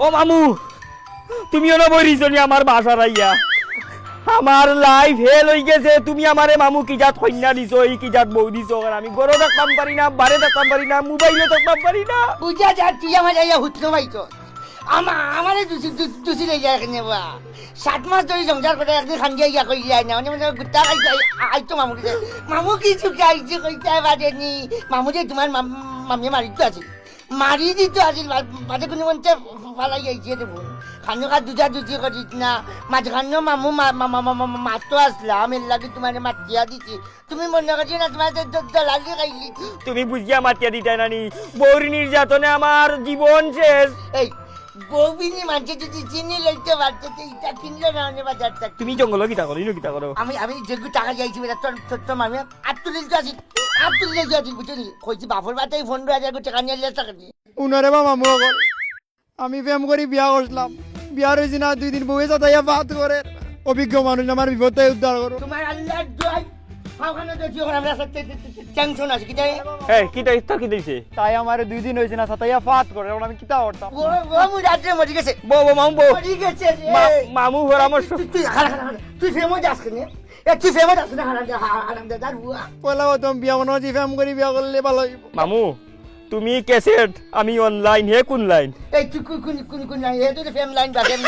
ও মামু তুমিও না বইরিছনি আমার বাসার আইয়া আমার লাইফ হেল হয়ে গেছে। তুমি আমারে মামু কি জাত কন্যা দিছো, এই কি জাত বউ দিছো। আর আমি ঘরে থাকতাম পারি না, বারে থাকতাম পারি না, মোবাইলে থাকতাম পারি না। বুঝা যা তুই আমার যাইয়া হুতনো পাইছ আমারে দুসি লই যায় এখানে বা 7 মাস ধরে সংসার করে একদিন খান্দিয়া ইয়া কই যায় না মানে মানে গুত্তা খাইতে আইতো মামু কে মামু কিছু খাইছে কইতে পারেনি মামু যে তোমার মামি মারিত আছিল মারি দিত আছিল বাদে কোনো মনতে ফালাই আইছে দেবো খানো কা দুজা দুজি করিস না মাঝখানো মামু মাতো আসলাম এর লাগে তোমার মাতিয়া দিছি তুমি মনে করছি না তোমার দলালি খাইলি তুমি বুঝিয়া মাতিয়া দিতাই নানি। বউর নির্যাতনে আমার জীবন শেষ। এই বউবিনি মাঝে যদি চিনি লইতে পারতো তো এটা কিনলো না অনেক বাজার থেকে তুমি জঙ্গল কিতা করো, কিতা করো। আমি যেগুলো টাকা যাইছি বেটা তোর মামি আত্মলিল তো আছি আত্মলিল তো আছি বুঝলি কইছি বাপর বাতাই 15,000 টাকা নিয়ে টাকা দিয়ে উনারে বা মামু অকল আমি প্রেম করি বিয়া করলাম, বিয়ার হয়েছি না 2 দিন বউয়ে যাতাইয়া বাদ করে। অভিজ্ঞ মানুষ আমার বিপদে উদ্ধার করো। তোমার আল্লাহর দোয়াই খাওখানে তো জিও আমরা টেনশন আছে কি তাই এই কিতা ইস্তা কি দিছে। তাই আমার 2 দিন হয়েছে না যাতাইয়া বাদ করে, এখন আমি কিতা করতাম? ও মু রাত্রে মরি গেছে বউ মামু বউ মরি গেছে মামু পরামর্শ। তুই তুই ফেমো যাস কেন তুই ফেমো যাস না হারাম দে দার বুয়া পয়লা প্রথম বিয়া মনে হচ্ছে প্রেম করি বিয়া করলে ভালো হইব। মামু তুমি ক্যাসেট, আমি অনলাইন, হে কোন লাইন? এই তুই কোন নাই এ তুই ফেম লাইন বা ফেম